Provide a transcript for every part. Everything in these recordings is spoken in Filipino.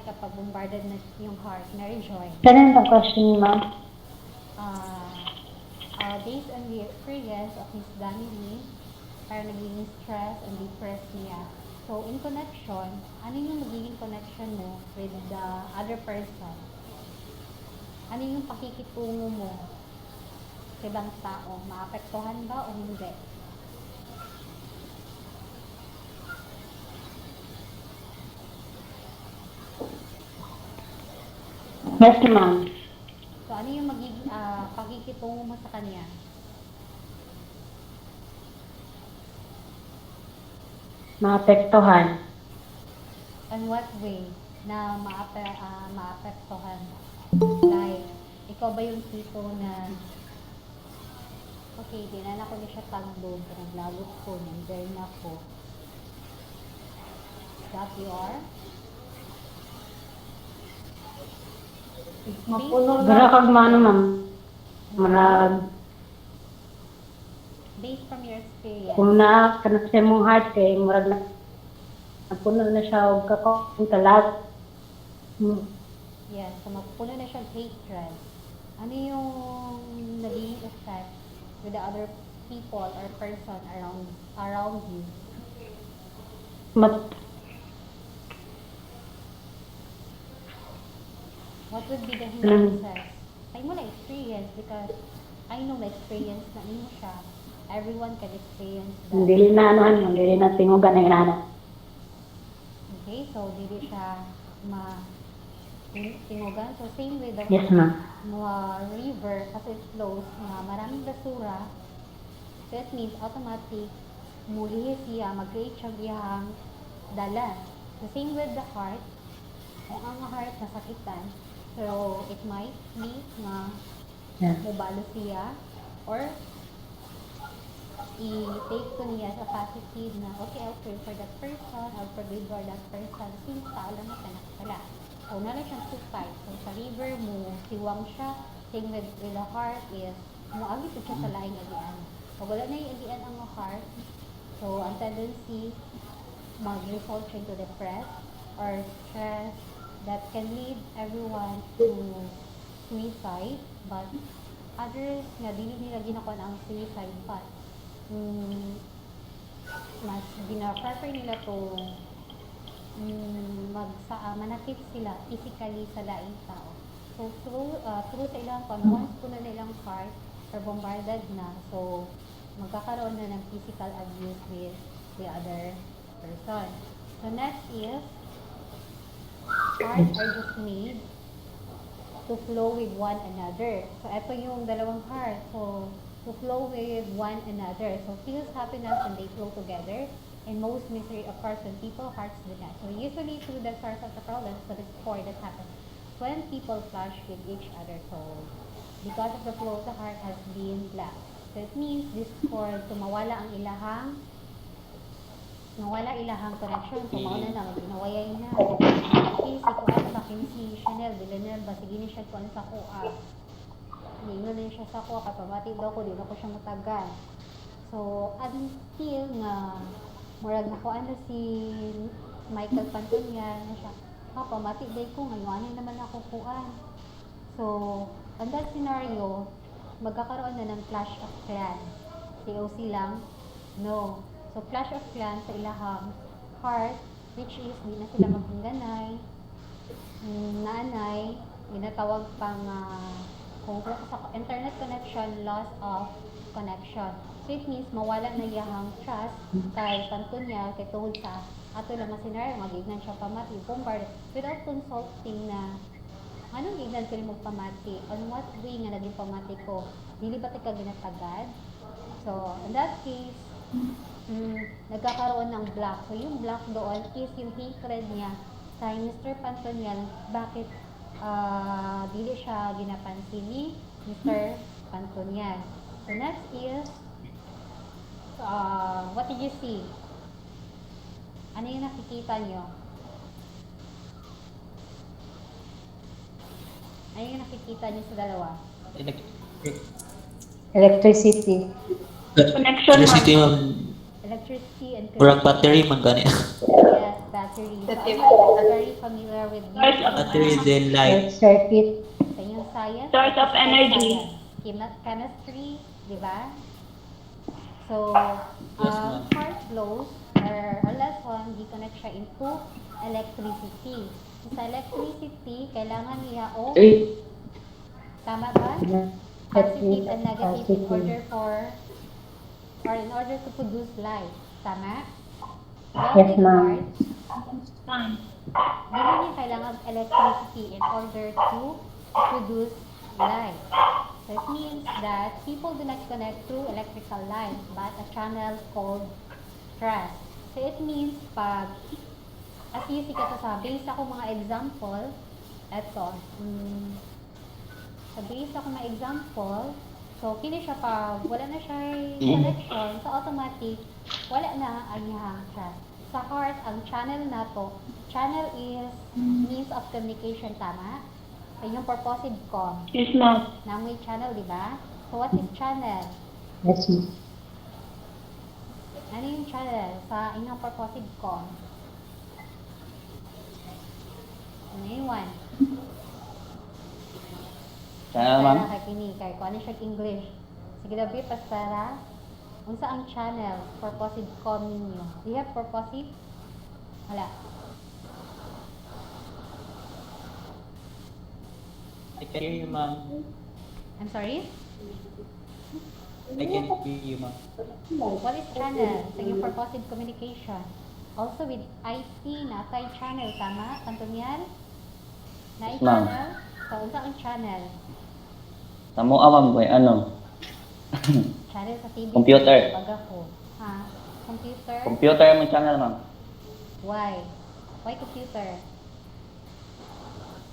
kapag bombarded na yung heart, Mary Joy. Ganun ang question, ma'am. Based on the experience of Miss Danny Lee, parang nagiging stress and depressed niya. So, in connection, ano yung magiging connection mo with the other person? Ano yung pakikitungo mo sa ibang tao? Maapektuhan ba o hindi? Yes, ma'am. So, ano yung magiging pakikitungo mo sa kanya? Maapektuhan. On what way na maapektuhan? Like, ikaw ba yung tipo na okay, dinala ko na siya taglog, naglagot ko, nag-burn ako. That you are? Gara kag mano, ma'am. Marag, Based from your experience, kung nakakanap sa mong heart kay murag na napuno na siya og kakong talag. yes, so mapuno na siyang hatred. Ano yung naging effect with the other people or person around you? What would be the hindrances? Ay mo na experience because I know na experience na mo siya. Everyone can experience that. Dili na anuhan, dili na tingugan ng inana. Okay, so dili siya tingugan. So same with the Yes, ma'am. river kasi it flows na maraming basura. So it means automatic muli siya mag-create siya biyang dalan. So same with the heart. Kung ang heart nasakitan, so it might be na mubalo siya or i-take ko niya sa positive na okay, I'll pray for that person, I'll forgive for that person since tao lang na pala. So, na lang siyang supply. So, sa river mo, siwang siya. Same with the heart is, muagit siya sa laing agian. Pag wala na yung agian ang heart, so, ang tendency, mag-result siya to depress or stress that can lead everyone to suicide, but others nga dili nila ginakuha ang suicide but mas gina-prefer nila to manakit sila physically sa laing tao. So through sa ilang once puno na ilang heart or bombarded na, so magkakaroon na ng physical abuse with the other person. So next is hearts are just made to flow with one another. So, ito yung dalawang heart. So, to flow with one another. So, feels happiness when they flow together. And most misery occurs when people hearts do not. So, usually through the source of the problem, so the core that happens when people clash with each other. So, because of the flow of the heart has been blocked. So, it means this core, so mawala ilahang connection. So, mauna na, ginawayay na. Okay, si Kuan ba, si Chanel, Villanelle ba, sige niya siya kuan sa kuha. Ningon na siya sa kuha, kapamati daw ko, di na ko siya matagal. So, until nga, murag nakuan na si Michael Pantonia, na siya, pamati day ko, ngayon naman ako kuan. So, on that scenario, magkakaroon na ng clash of clans. COC lang? No. So, clash of clans sa ilahang heart, which is, di na sila maghangganay, nanay, ginatawag pang, kung sa internet connection, loss of connection. So, it means, mawala na iyahang trust kay Pantonia, kay tungod sa ato lang nga scenario, magignan siya pamati, bombard, without consulting na, anong ignan ko rin magpamati? On what way nga naging pamati ko? Dili ba ka ginatagad? So, in that case, nagkakaroon ng block. So, yung block doon is yung hatred niya kay Mr. Pantonian. Bakit dili siya ginapansin ni Mr. Pantonian? So, next is, what did you see? Ano yung nakikita nyo? Ano yung nakikita nyo sa dalawa? Electricity. Connection, Electricity, ma'am. ma'am. Electricity and Murag battery man gani. Yes, battery. battery. So, Sensitive. I'm very familiar with Source of Battery then Short light. circuit. sa yung science, Source of physical energy. science, chemistry, di ba? So, Yes, ma'am. heart flows or a lesson, di-connect siya into electricity. So, sa electricity, kailangan niya o, tama ba? Positive and negative in order for, or in order to produce light. Tama? Well, Yes, with ma'am. heart, hindi niya kailangan electricity in order to produce light. So it means that people do not connect through electrical lines, but a channel called truss. So it means pag, as easy ka to sa base ako mga example, eto, sa base ako mga example, so kini siya pag wala na siya connection, so automatic, wala na ang iyang truss. Sa heart, ang channel na to, channel is means of communication, tama? So yung purposive com, Yes, ma'am. namoy channel, di ba? So what is channel? Yes, ma'am. Ano yung channel sa inyong purposive com? Ano yung one? Channel, ma'am? Para kay kini, kay kung ano siya English. Sige labi, para unsa ang channel, purposive com ninyo. Do you have purposive? Wala. I can hear you, ma'am. I'm sorry? I can hear you, ma'am. What is channel? Sa inyong purposive communication. Also with IT, natay channel, tama? Kantunyan? Na Yes, ma'am. channel? So, unsa ang channel? Sa mo, ma'am, boy, ano? Channel sa TV. Computer. Pag ako. Ha? Computer? Computer mo channel, ma'am. Why? Why computer?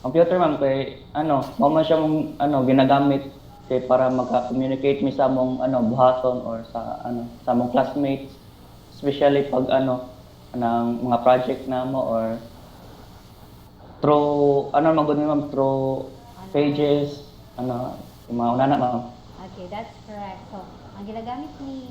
Computer, ma'am, kay, ano, mo man siya mong, ano, ginagamit kay para magka-communicate mi sa mong, ano, buhaton or sa, ano, sa mong classmates. Especially pag, ano, ng mga project na mo or through, ano, magod mi, ma'am, through pages, ano, yung mga una na, ma'am. Okay, that's correct. So, ang ginagamit ni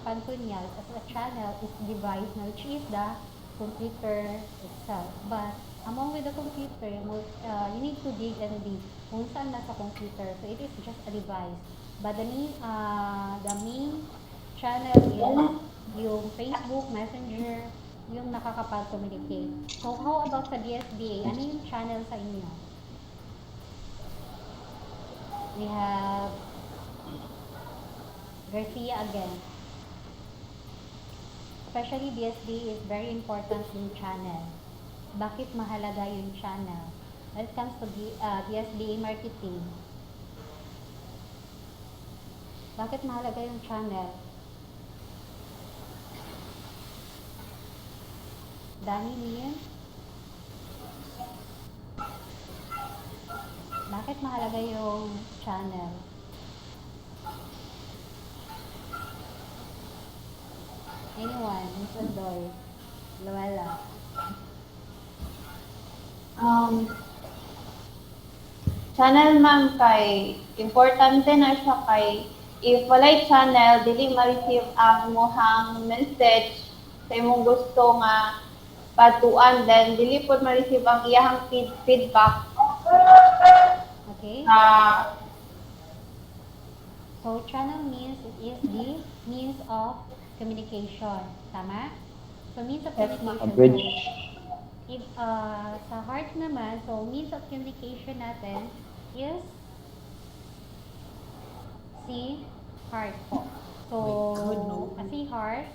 Pantunyal as a channel is device na which is the computer itself. But among with the computer, you need to dig and dig kung saan nasa computer. So, it is just a device. But the main channel is yung Facebook, Messenger, yung nakakapag-communicate. So, how about sa DSBA? Ano yung channel sa inyo? We have Garcia again. Especially DSBA is very important yung channel. Bakit mahalaga yung channel? When it comes to DSBA marketing, bakit mahalaga yung channel? Dani Lien? Bakit mahalaga yung channel? Anyone? Miss Andoy? Luella? Channel, ma'am, kay importante na siya kay if walay channel, dili ma-receive ang mohang message sa imong gusto nga patuan, then dili pod ma-receive ang iyahang feedback. Okay? So, channel means it is the means of communication. Tama? So, means of communication. A bridge. So, if, sa heart naman, so means of communication natin is si heart po. So, si heart,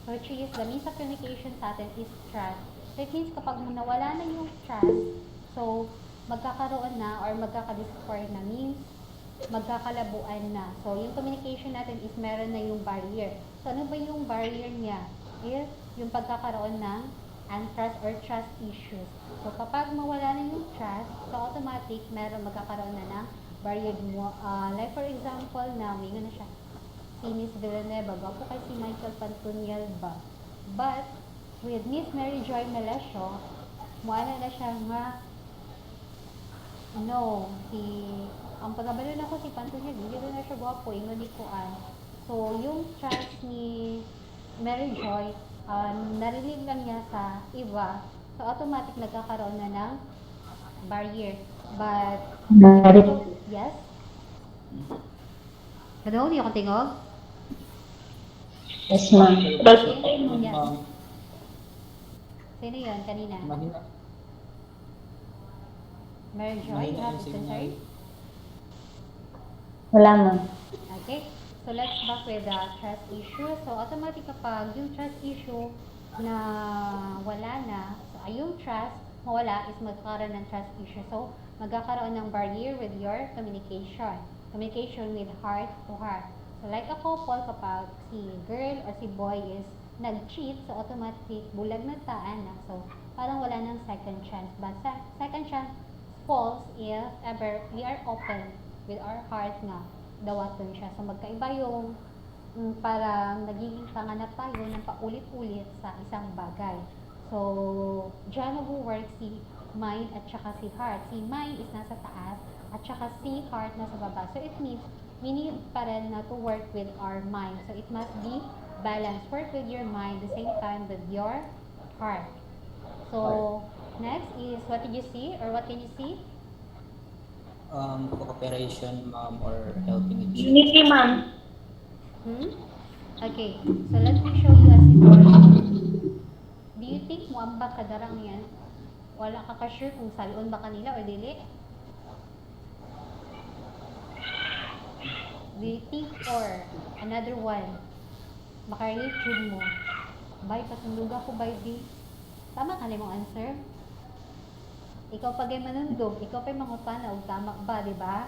which is the means of communication sa atin is trust. So, it means kapag nawala na yung trust, so, magkakaroon na or magkaka-destroy na means magkakalabuan na. So, yung communication natin is meron na yung barrier. So, ano ba yung barrier niya? Is yung pagkakaroon ng untrust or trust issues. So, kapag mawala na yung trust, so automatic meron magkakaroon na ng barrier mo. Like for example, namin, ano siya? Si Miss Villanueva, ba po kay si Michael Pantunial ba? But, with Miss Mary Joy Melesio, muana na siya nga ang pagkabalo na ko si Pantunial, hindi na siya gwapo, ingon ni Kuan. So, yung trust ni Mary Joy narinig lang niya sa iba, so automatic nagkakaroon na ng barrier. But, yes? Ano, hindi ako tingog? Yes, ma'am. Yes. Ma'am, Sino yun kanina? mahina. Mary Joy, Mahina you have yung the signal. concern? Wala, ma'am. Okay, so let's back with the trust issue. So automatic kapag yung trust issue na wala na, so yung trust mawala is magkakaroon ng trust issue. So magkakaroon ng barrier with your communication with heart to heart. So like a couple, kapag si girl or si boy is nag-cheat, so automatic bulag na taan na. So parang wala ng second chance. But second chance falls if ever we are open with our heart nga dawaton siya. So magkaiba yung parang nagiging panganap tayo ng paulit-ulit sa isang bagay. So, dyan nag-work si mind at saka si heart. Si mind is nasa taas at saka si heart nasa baba. So, it means we need pa rin na to work with our mind. So, it must be balanced. Work with your mind the same time with your heart. So, next is what did you see or what can you see? Cooperation, ma'am, or helping each other. Unity, ma'am. Okay, so let me show you a scenario. Do you think muambak ka darang yan? Wala ka ka-sure kung salon ba kanila or dili? Do you think or another one? Makarelate yun mo. Bay, pasunduga ko bay di. Tama ka na mong answer? Ikaw pag ay manundog, ikaw pa'y mangutana o tama ba, di ba?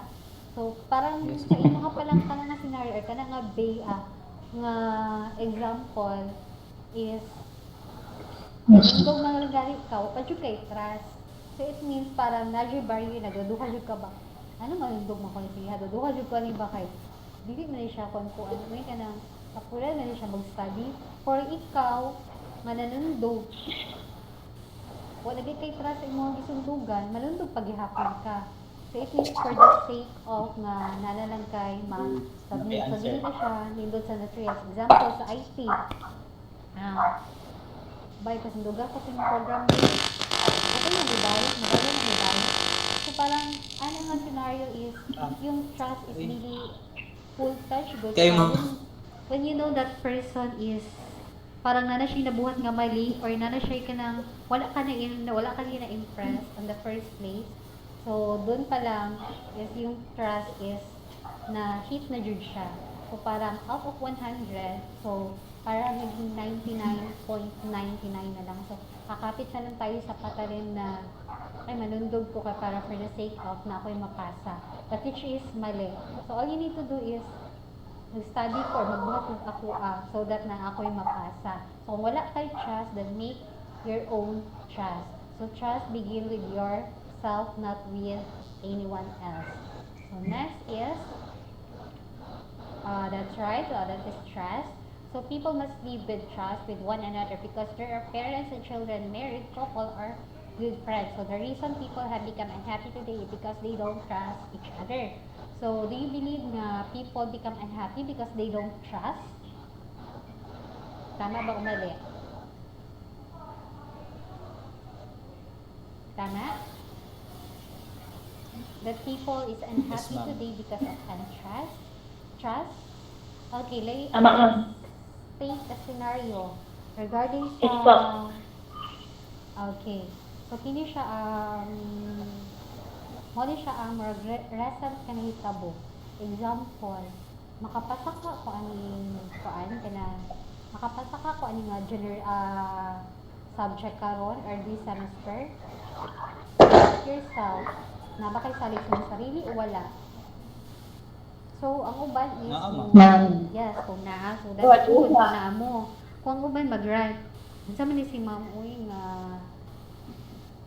So, parang Yes. sa imo nga palang ka nga scenario or ka na nga nga example is manundog na nagari ka, pa jud kay trust. So, it means parang na-jud barrier, nagaduha jud ka ba? Ano manundog mo ko niya? Duha jud ka ni ba kay? Dili na siya kung ano may ka nang kapulan na siya mag-study. For ikaw, mananundog, wala gay kay trust imong gisundugan, malundog paghihapon ka. So it means for the sake of nga nalalang kay Okay, so answer. dili na siya nindot sa materials. Example sa IT. Bay kasundugan ko sa imong program din. Ito na dibayot, maganda na dibayot. So parang ano nga scenario is yung trust is really full touch good Kayo, ka. ma'am. When you know that person is parang nana siya nabuhat nga mali or nana siya ka nang wala ka na impress on the first place. So doon pa lang is yung trust is na hit na jud siya. So parang out of 100, so parang naging 99.99 na lang. So kakapit na lang tayo sa patalin na ay manundog ko ka para for the sake of na ako'y mapasa. But which is mali. So all you need to do is mag-study ko or magbuhat ng ako so that na ako'y mapasa. So kung wala kay trust, then make your own trust. So trust begin with yourself, not with anyone else. So next is, that's right, that is trust. So people must live with trust with one another because their parents and children, married couple are good friends. So the reason people have become unhappy today is because they don't trust each other. So do you believe na people become unhappy because they don't trust? Tama ba o mali? Tama? That people is unhappy ma'am. today because of untrust? Trust? Okay, Tama, ma'am. state a scenario regarding sa... Yes po. Okay. So, kini siya mo siya ang recent kanahitabo. Example, makapasa ka ko aning makapasa ka ko aning subject karon or this semester. Ask yourself, na ba kay salit mo sarili o wala? So, ang uban is Naa, ma'am. Ma'am. yes, kung naa. So, Wala. that's good. Kung naa mo. Kung ang uban mag-write. Unsa man ni si ma'am, uy, nga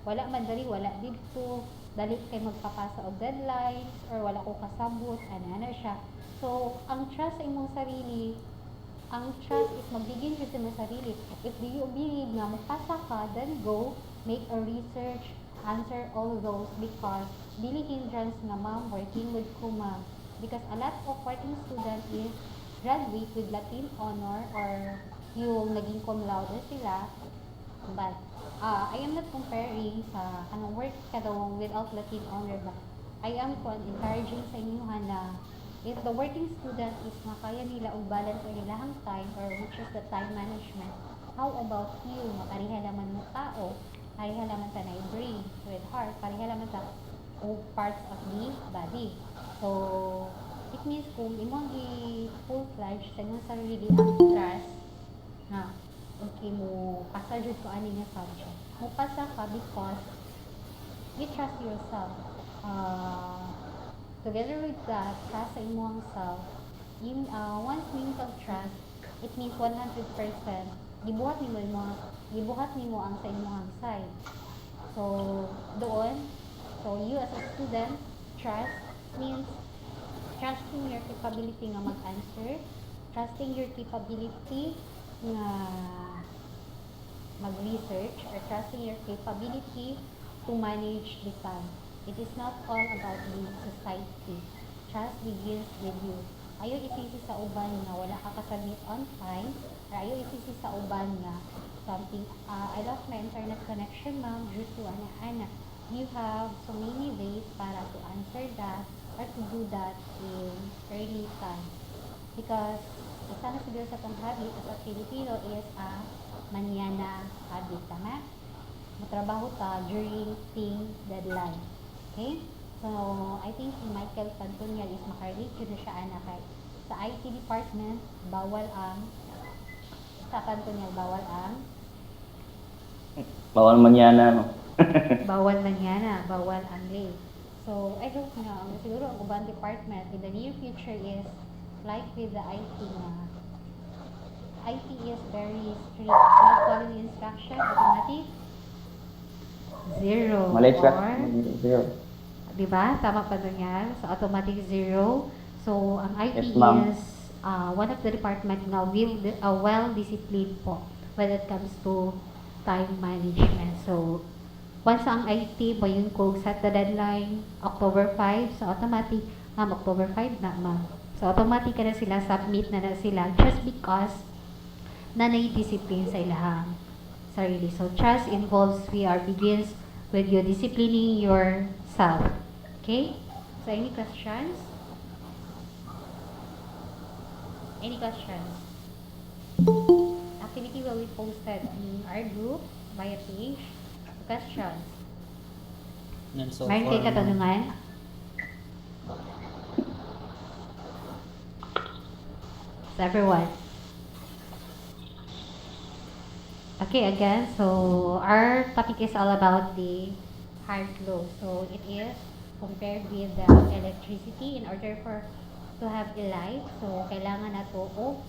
wala man dali, wala dito. Dali kay magpapasa og deadlines or wala ko kasabot, ana siya. So, ang trust sa imong sarili, ang trust is magbigin siya sa imong sarili. If do you believe nga magpasa ka, then go, make a research, answer all those because dili hindrance nga ma'am working with Kuma. Because a lot of working student is graduate with Latin honor or yung naging cum laude sila. But, I am not comparing sa kanang work kadong without looking honor ba. I am encouraging sa inyo na if the working student is makaya nila og balance ang ilang time or which is the time management, how about you? Mapariha naman mo tao, pariha naman ta na brain with heart, pariha naman ta og parts of the body. So, it means kung imong i-full-fledged sa imong sarili ang trust na okay mo pasa jud ko ani nga subject. Mo pasa ka because you trust yourself. Together with that, trust sa imong self, once means of trust, it means 100%, gibuhat nimo ang sa imong side. So, doon, so you as a student, trust means trusting your capability nga mag-answer, trusting your capability nga mag-research, or trusting your capability to manage the time. It is not all about the society. Trust begins with you. Ayaw isisi sa uban nga wala ka kasabit on time, or ayaw isisi sa uban nga something, I lost my internet connection ma'am due to ana. You have so many ways para to answer that or to do that in early time. Because isa na siguro sa itong habit as a Filipino is a manana habit, tama? Matrabaho ta during thing deadline. Okay? So, I think si Michael Cantonial is makarelate yun na siya kay sa IT department, bawal ang sa Cantonial, bawal ang no? bawal manana, bawal ang late. So, I hope na, siguro ang ubang department in the near future is like with the IT na IT is very strict. Not following instruction, automatic, zero. Maliit ka. Or, Zero. diba? Tama pa doon yan. So, automatic zero. So, ang IT Yes, ma'am. is one of the department na well-disciplined po when it comes to time management. So, once ang IT ba yung kung set the deadline, October 5, so automatic, October 5 na, ma'am. So, automatic na sila, submit na sila just because na discipline sa ilahang sarili. So, trust involves begins with you disciplining yourself. Okay? So, any questions? Any questions? Activity will be posted in our group via page. Questions? None so Mayroon kayo far. katanungan? So, everyone. Okay, again, so our topic is all about the hard law. So, it is compared with the electricity in order for to have a light. So, kailangan na to o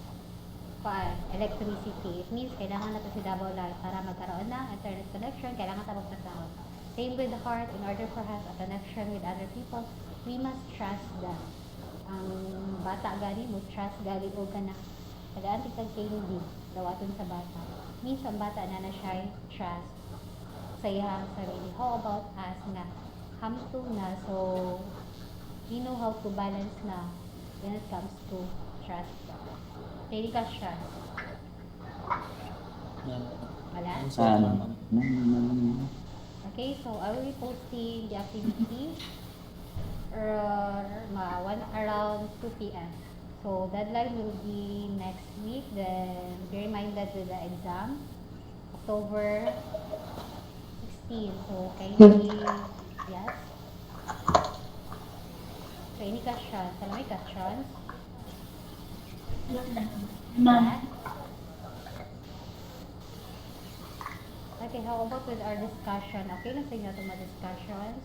electricity. It means kailangan na to si double light para magkaroon ng internet connection. Kailangan tayo magkatao. Same with the heart. In order for us a connection with other people, we must trust them. Ang bata gani mo, trust gali o ganak. Tagaan tigtag candy, dawaton sa bata. Means ang bata na siya trust sa iyang sarili. How about us na hamtong na, so we know how to balance na when it comes to trust. Daily question. None. Wala? None so far, ma'am. Okay, so I will be posting the activity around 2 p.m. So deadline will be next week. Then be reminded with the exam, October 16. So kindly, yes. So any questions? Alam mo may questions? Wala? Okay, how about with our discussion? Okay lang sa inyo itong mga discussions?